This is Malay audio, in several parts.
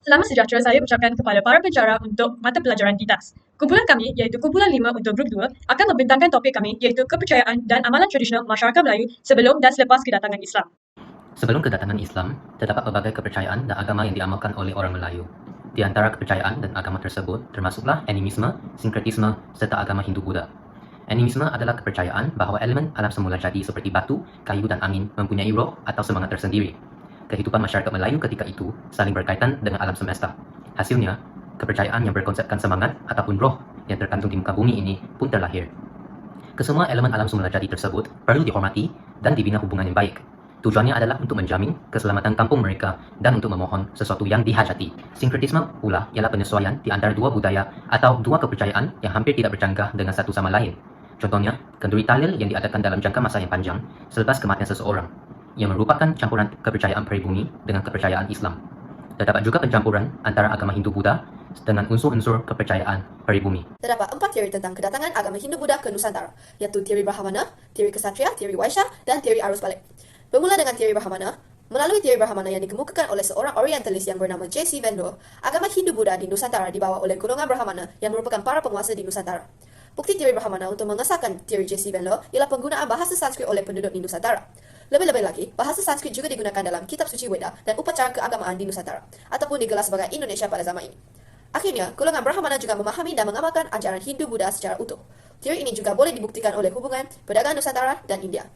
Selamat sejahtera saya ucapkan kepada para pencara untuk mata pelajaran DITAS. Kumpulan kami, iaitu Kumpulan 5 untuk Grup 2, akan membentangkan topik kami iaitu kepercayaan dan amalan tradisional masyarakat Melayu sebelum dan selepas kedatangan Islam. Sebelum kedatangan Islam, terdapat pelbagai kepercayaan dan agama yang diamalkan oleh orang Melayu. Di antara kepercayaan dan agama tersebut termasuklah animisme, sinkretisme, serta agama Hindu-Buddha. Animisme adalah kepercayaan bahawa elemen alam semula jadi seperti batu, kayu dan angin mempunyai roh atau semangat tersendiri. Kehidupan masyarakat Melayu ketika itu saling berkaitan dengan alam semesta. Hasilnya, kepercayaan yang berkonsepkan semangat ataupun roh yang terkandung di muka bumi ini pun terlahir. Kesemua elemen alam semula jadi tersebut perlu dihormati dan dibina hubungan yang baik. Tujuannya adalah untuk menjamin keselamatan kampung mereka dan untuk memohon sesuatu yang dihajati. Sinkretisme pula ialah penyesuaian di antara dua budaya atau dua kepercayaan yang hampir tidak bercanggah dengan satu sama lain. Contohnya, kenduri tahlil yang diadakan dalam jangka masa yang panjang selepas kematian seseorang, yang merupakan campuran kepercayaan pribumi dengan kepercayaan Islam. Terdapat juga pencampuran antara agama Hindu-Buddha dengan unsur-unsur kepercayaan pribumi. Terdapat 4 teori tentang kedatangan agama Hindu-Buddha ke Nusantara, iaitu teori Brahmana, teori Ksatria, teori Vaishya, dan teori arus balik. Bermula dengan teori Brahmana, melalui teori Brahmana yang dikemukakan oleh seorang orientalis yang bernama J.C. Vendor, agama Hindu-Buddha di Nusantara dibawa oleh golongan Brahmana yang merupakan para penguasa di Nusantara. Bukti teori Brahmana untuk mengesahkan teori J.C. Vendor ialah penggunaan bahasa Sanskrit oleh penduduk di Nusantara. Lebih-lebih lagi, bahasa Sanskrit juga digunakan dalam kitab suci Weda dan upacara keagamaan di Nusantara, ataupun digelar sebagai Indonesia pada zaman ini. Akhirnya, golongan Brahmana juga memahami dan mengamalkan ajaran Hindu-Buddha secara utuh. Teori ini juga boleh dibuktikan oleh hubungan perdagangan Nusantara dan India.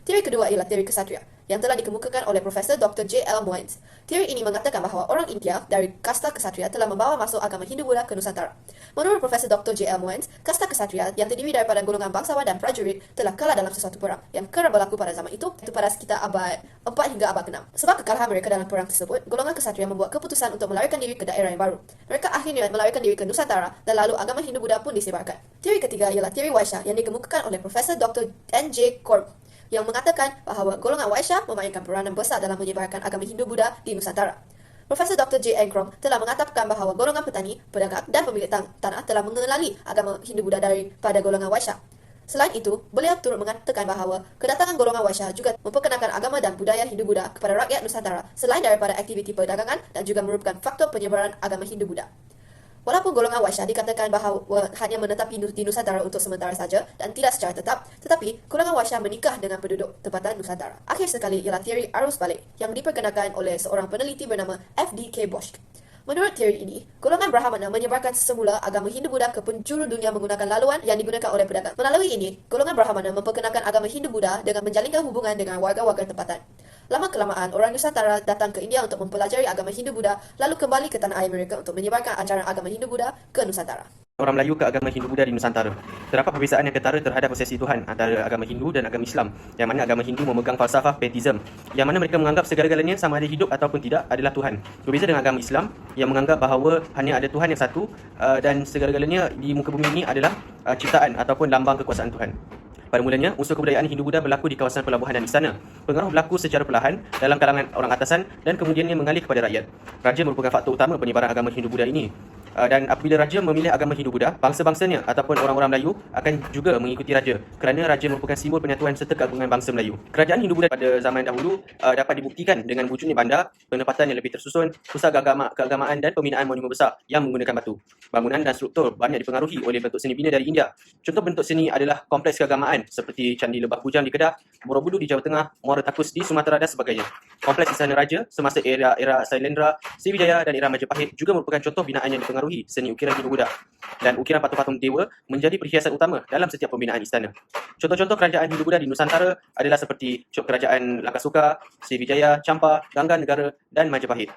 Teori kedua ialah teori Ksatria, yang telah dikemukakan oleh Profesor Dr. J.L. Moynes. Teori ini mengatakan bahawa orang India dari kasta Ksatria telah membawa masuk agama Hindu-Buddha ke Nusantara. Menurut Profesor Dr. J.L. Moynes, kasta Ksatria yang terdiri daripada golongan bangsawan dan prajurit telah kalah dalam sesuatu perang yang kerap berlaku pada zaman itu pada sekitar abad 4 hingga abad ke-6. Sebab kekalahan mereka dalam perang tersebut, golongan Ksatria membuat keputusan untuk melarikan diri ke daerah yang baru. Mereka akhirnya melarikan diri ke Nusantara dan lalu agama Hindu-Buddha pun disebarkan. Teori ketiga ialah teori Vaishya yang dikemukakan oleh Profesor Dr. N.J. Korb, yang mengatakan bahawa golongan Vaishya memainkan peranan besar dalam menyebarkan agama Hindu-Buddha di Nusantara. Profesor Dr. J. N. Krom telah mengatakan bahawa golongan petani, pedagang dan pemilik tanah telah mengenali agama Hindu-Buddha daripada golongan Vaishya. Selain itu, beliau turut mengatakan bahawa kedatangan golongan Vaishya juga memperkenalkan agama dan budaya Hindu-Buddha kepada rakyat Nusantara selain daripada aktiviti perdagangan dan juga merupakan faktor penyebaran agama Hindu-Buddha. Walaupun golongan Vaishya dikatakan bahawa hanya menetap di Nusantara untuk sementara saja dan tidak secara tetap, tetapi golongan Vaishya menikah dengan penduduk tempatan Nusantara. Akhir sekali ialah teori arus balik yang diperkenalkan oleh seorang peneliti bernama F.D.K. Bosch. Menurut teori ini, golongan Brahmana menyebarkan semula agama Hindu-Buddha ke penjuru dunia menggunakan laluan yang digunakan oleh pedagang. Melalui ini, golongan Brahmana memperkenalkan agama Hindu-Buddha dengan menjalinkan hubungan dengan warga-warga tempatan. Lama-kelamaan, orang Nusantara datang ke India untuk mempelajari agama Hindu-Buddha, lalu kembali ke tanah air mereka untuk menyebarkan ajaran agama Hindu-Buddha ke Nusantara. Orang Melayu ke agama Hindu-Buddha di Nusantara. Terdapat perbezaan yang ketara terhadap prosesi Tuhan antara agama Hindu dan agama Islam, yang mana agama Hindu memegang falsafah pantheism, yang mana mereka menganggap segala-galanya sama ada hidup ataupun tidak adalah Tuhan. Berbeza dengan agama Islam yang menganggap bahawa hanya ada Tuhan yang satu dan segala-galanya di muka bumi ini adalah ciptaan ataupun lambang kekuasaan Tuhan. Pada mulanya, unsur kebudayaan Hindu-Buddha berlaku di kawasan pelabuhan dan istana. Pengaruh berlaku secara perlahan dalam kalangan orang atasan dan kemudiannya mengalir kepada rakyat. Raja merupakan faktor utama penyebaran agama Hindu-Buddha ini. Dan apabila raja memilih agama Hindu-Buddha, bangsa-bangsanya ataupun orang-orang Melayu akan juga mengikuti raja kerana raja merupakan simbol penyatuan serta keagungan bangsa Melayu. Kerajaan Hindu-Buddha pada zaman dahulu dapat dibuktikan dengan wujudnya bandar, penempatan yang lebih tersusun, pusat keagamaan dan pembinaan monumen besar yang menggunakan batu. Bangunan dan struktur banyak dipengaruhi oleh bentuk seni bina dari India. Contoh bentuk seni adalah kompleks keagamaan seperti Candi Lebah Bujang di Kedah, Borobudur di Jawa Tengah, Muara Takus di Sumatera dan sebagainya. Kompleks Istana Raja semasa era Sailendra, Sriwijaya dan era Majapahit juga merupakan contoh binaan yang dipengaruhi seni ukiran Hindu-Buddha, dan ukiran patung-patung dewa menjadi perhiasan utama dalam setiap pembinaan istana. Contoh-contoh kerajaan Hindu-Buddha di Nusantara adalah seperti kerajaan Langkasuka, Sriwijaya, Champa, Gangga Negara dan Majapahit.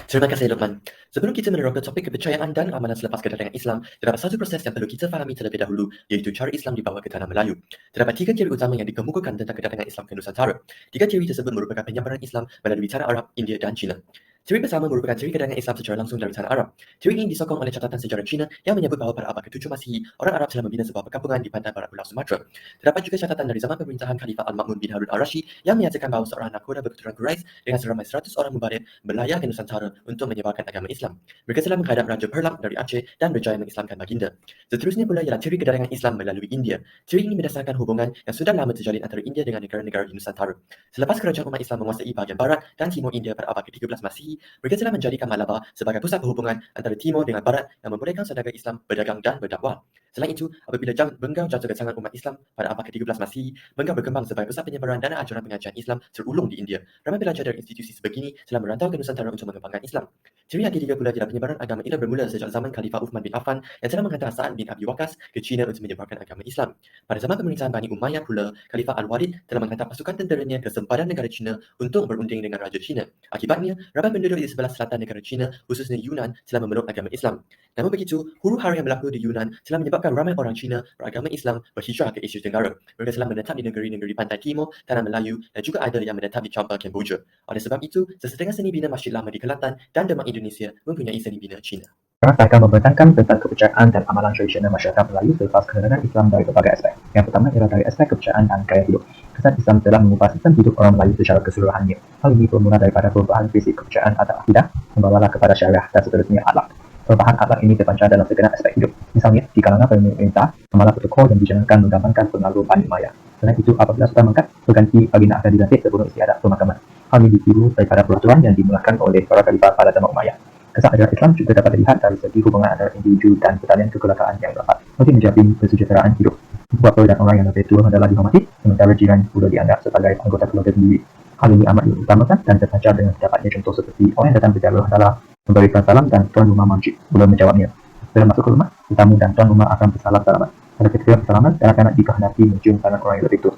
Terima kasih Luqman. Sebelum kita menerangkan topik kepercayaan dan amalan selepas kedatangan Islam, terdapat satu proses yang perlu kita fahami terlebih dahulu, iaitu cara Islam dibawa ke tanah Melayu. Terdapat 3 teori utama yang dikemukakan tentang kedatangan Islam ke Nusantara. 3 teori tersebut merupakan penyebaran Islam melalui tanah Arab, India dan China. Teori pertama merupakan teori kedatangan Islam secara langsung dari tanah Arab. Teori ini disokong oleh catatan sejarah China yang menyebut bahawa pada abad ke-7 Masihi, orang Arab telah membina sebuah perkampungan di pantai barat Pulau Sumatera. Terdapat juga catatan dari zaman pemerintahan Khalifah Al-Ma'mun bin Harun al-Rashid yang menyatakan bahawa seorang nakhoda berketurunan Quraisy dengan seramai 100 orang mubarik berlayar ke Nusantara untuk menyebarkan agama Islam. Mereka telah menghadap Raja Perlak dari Aceh dan berjaya mengislamkan baginda. Seterusnya pula ialah teori kedatangan Islam melalui India. Teori ini berdasarkan hubungan yang sudah lama terjalin antara India dengan negara-negara di Nusantara. Selepas kerajaan umat Islam menguasai bahagian barat dan timur India pada abad ke-13 Masihi, Melayu, mereka telah menjadikan Malabar sebagai pusat perhubungan antara Timur dengan Barat yang membolehkan saudagar Islam berdagang dan berdakwah. Selain itu, apabila Bengal jatuh ke tangan umat Islam pada abad ke-13 Masihi, Bengal berkembang sebagai pusat penyebaran dan ajaran pengajian Islam terulung di India. Ramai pelajar dari institusi sebegini telah merantau ke Nusantara untuk mengembangkan Islam. Ciri yang ketiga pula ialah penyebaran agama Islam bermula sejak zaman Khalifah Uthman bin Affan yang telah menghantar Sa'ad bin Abi Waqqas ke China untuk menyebarkan agama Islam. Pada zaman pemerintahan Bani Umayyah pula, Khalifah Al-Walid telah menghantar pasukan tenteranya ke sempadan negara China untuk berunding dengan Raja China. Akibatnya, ramai penduduk di sebelah selatan negara China, khususnya Yunnan, telah memeluk agama Islam. Namun begitu, huru-hara yang berlaku di Yunnan telah menyebabkan ramai orang Cina beragama Islam berhijrah ke Asia Tenggara. Mereka telah menetap di negeri-negeri pantai timur, tanah Melayu dan juga ada yang menetap di Chamba, Kemboja. Oleh sebab itu, sesetengah seni bina Masjid Lama di Kelantan dan Demak Indonesia mempunyai seni bina Cina. Sekarang saya akan membentangkan tentang kepercayaan dan amalan tradisional masyarakat Melayu selepas kedatangan Islam dari berbagai aspek. Yang pertama ialah dari aspek kepercayaan dan gaya hidup. Kesan Islam telah mengubah sistem hidup orang Melayu secara keseluruhannya. Hal ini bermula daripada perubahan fisik kepercayaan atau akidah, membawalah kepada syariah dan seterusnya akhlak. Perubahan akhlak ini terpancar dalam segenap aspek hidup. Misalnya, di kalangan pemerintah, amalan protokol yang dijalankan menggambarkan pengaruh Bani Umayyah. Selain itu, apabila Sultan mengangkat, berganti baginda akan dilantik sebelum istiadat pemakaman. Hal ini ditiru daripada peraturan yang dimulakan oleh para khalifah pada zaman Umayyah. Kesan ajaran Islam juga dapat dilihat dari segi hubungan antara individu dan petalian kegelakaan yang dapat bagi menjamin kesejahteraan hidup. Bapa dan orang yang lebih tua adalah dihormati, sementara jiran pula dianggap sebagai anggota keluarga sendiri. Hal ini amat diutamakan dan terpancar dengan dapatnya contoh seperti orang yang datang berjalan adalah memberikan salam dan tuan rumah masjid boleh menjawabnya. Setelah masuk ke rumah, tetamu dan tuan rumah akan bersalam salaman. Pada ketika bersalaman, kanak-kanak dikehendaki mencium tangan orang yang lebih tua.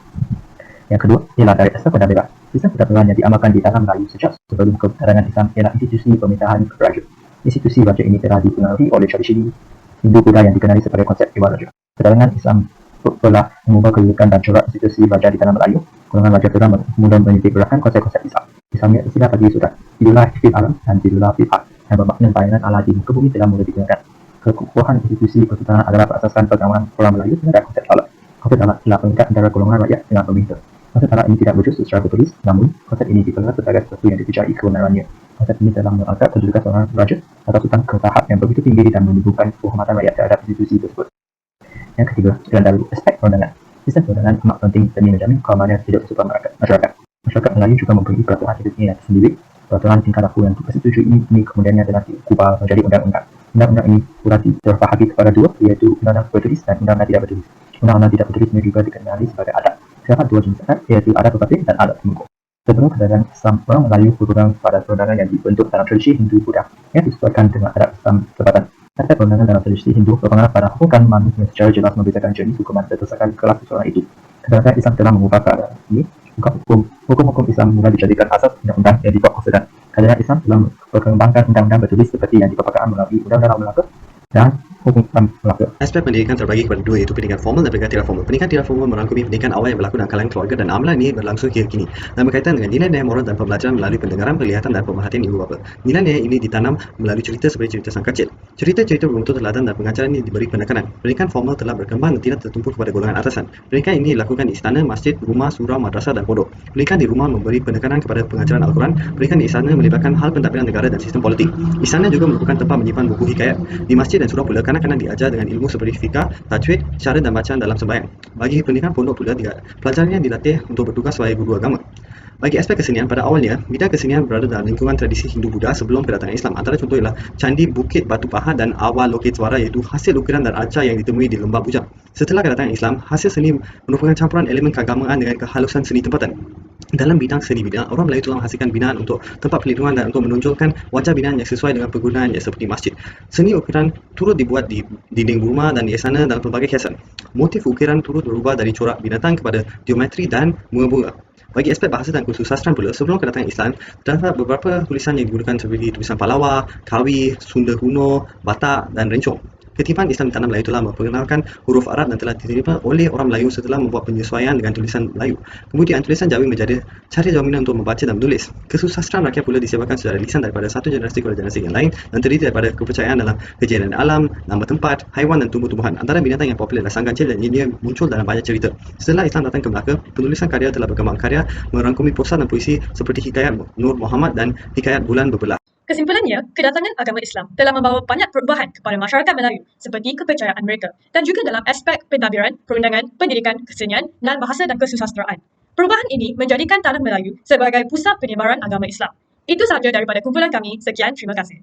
Yang kedua ialah dari aspek pentadbiran. Sistem pentadbiran yang diamalkan di tanah Melayu sejak sebelum kedatangan Islam ialah institusi pemerintahan raja. Institusi raja ini telah dipengaruhi oleh tradisi Hindu-Buddha yang dikenali sebagai konsep Dewan Raja. Kedatangan Islam telah mengubah kedudukan dan corak institusi raja di tanah Melayu. Golongan raja telah mula menitik beratkan konsep-konsep Islam. Misalnya istilah bagi sultan, Tidullah fil alam dan Tidullah fil ard yang bermakna bayangan Allah di muka bumi telah mula digunakan. Kekukuhan institusi persultanan adalah berasaskan pegangan orang Melayu terhadap konsep alam. Konsep alam telah mengikat antara golongan rakyat dengan pemerintah. Konsep alam ini tidak wujud secara tertulis, namun konsep ini dipegang sebagai sesuatu yang dipercayai kebenarannya. Konsep ini telah mengangkat kedudukan seorang raja atau sultan ke tahap yang begitu tinggi dan menimbulkan penghormatan rakyat terhadap institusi tersebut. Yang ketiga, ialah dari aspek perundangan. Sistem perundangan amat penting demi menjamin keamanan hidup kesukaan masyarakat. Masyarakat Melayu juga mempunyai peraturan hidupnya yang tersendiri. Peraturan tingkah laku yang disetujui ini kemudiannya telah diubah menjadi undang-undang. Undang-undang ini pula terbahagi kepada dua, iaitu undang-undang bertulis dan undang-undang tidak bertulis. Undang-undang tidak bertulis ini juga dikenali sebagai adat. Terdapat dua jenis adat, iaitu adat berbatin dan adat temenggung. Sebelum kedatangan Islam, orang Melayu berpegang pada perundangan yang dibentuk dalam tradisi Hindu-Buddha yang disesuaikan dengan adat Islam tempatan. Aspek perundangan dalam tradisi Hindu berpengaruh pada hukum manusia secara jelas membedakan jenis hukuman berdasarkan kelas seseorang itu. Kedatangan Islam telah mengubah keadaan ini. Hukum-hukum Islam mulai dijadikan asas undang-undang yang dibuat konsedan. Kedatangan Islam telah perkembangkan undang-undang bertulis seperti yang dipaparkan melalui Undang-Undang Melaka dan hukum Islam Melaka. Aspek pendidikan terbagi kepada dua, iaitu pendidikan formal dan pendidikan tidak formal. Pendidikan tidak formal merangkumi pendidikan awal yang berlaku dalam kalangan keluarga dan amalan ini berlangsung hingga kini dan berkaitan dengan nilai-nilai moral dan pembelajaran melalui pendengaran, penglihatan dan pemerhatian ibu bapa. Nilai-nilai ini ditanam melalui cerita seperti cerita sang kecil. Cerita-cerita berbentuk teladan dan pengajaran ini diberi penekanan. Pendidikan formal telah berkembang dan tidak tertumpu kepada golongan atasan. Pendidikan ini dilakukan di istana, masjid, rumah, surau, madrasah dan pondok. Pendidikan di rumah memberi penekanan kepada pengajaran Al-Quran. Pendidikan di istana melibatkan hal pentadbiran negara dan sistem politik. Istana juga merupakan tempat menyimpan buku hikayat. Di masjid dan surau pula kanak-kanak diajar dengan ilmu seperti fikah, tajwid, cara dan bacaan dalam sembahyang. Bagi pendidikan pondok pula, pelajarnya dilatih untuk bertugas sebagai guru agama. Bagi aspek kesenian, pada awalnya, bidang kesenian berada dalam lingkungan tradisi Hindu-Buddha sebelum kedatangan Islam. Antara contoh ialah Candi Bukit Batu Pahat dan Awal Loketswara, iaitu hasil ukiran dan arca yang ditemui di Lembah Bujang. Setelah kedatangan Islam, hasil seni merupakan campuran elemen keagamaan dengan kehalusan seni tempatan. Dalam bidang seni bina, orang Melayu telah menghasilkan binaan untuk tempat perlindungan dan untuk menonjolkan wajah binaan yang sesuai dengan penggunaan yang seperti masjid. Seni ukiran turut dibuat di dinding rumah dan di istana dalam pelbagai hiasan. Motif ukiran turut berubah dari corak binatang kepada geometri dan bunga-bunga. Bagi aspek bahasa dan kesusastraan pula, sebelum kedatangan Islam, terdapat beberapa tulisan yang digunakan seperti tulisan Palawa, Kawi, Sunda kuno, Batak dan Rencong. Ketiban Islam di tanah Melayu telah memperkenalkan huruf Arab dan telah diterima oleh orang Melayu setelah membuat penyesuaian dengan tulisan Melayu. Kemudian tulisan Jawi menjadi cara dominan untuk membaca dan menulis. Kesusastraan rakyat pula disebarkan secara lisan daripada satu generasi kepada generasi yang lain dan terdiri daripada kepercayaan dalam kejadian alam, nama tempat, haiwan dan tumbuh-tumbuhan. Antara binatang yang popular adalah sang kancil dan ini muncul dalam banyak cerita. Setelah Islam datang ke Melaka, penulisan karya telah berkembang. Karya merangkumi prosa dan puisi seperti Hikayat Nur Muhammad dan Hikayat Bulan Berbelah. Kesimpulannya, kedatangan agama Islam telah membawa banyak perubahan kepada masyarakat Melayu seperti kepercayaan mereka dan juga dalam aspek pentadbiran, perundangan, pendidikan, kesenian dan bahasa dan kesusastraan. Perubahan ini menjadikan tanah Melayu sebagai pusat penyebaran agama Islam. Itu sahaja daripada kumpulan kami. Sekian, terima kasih.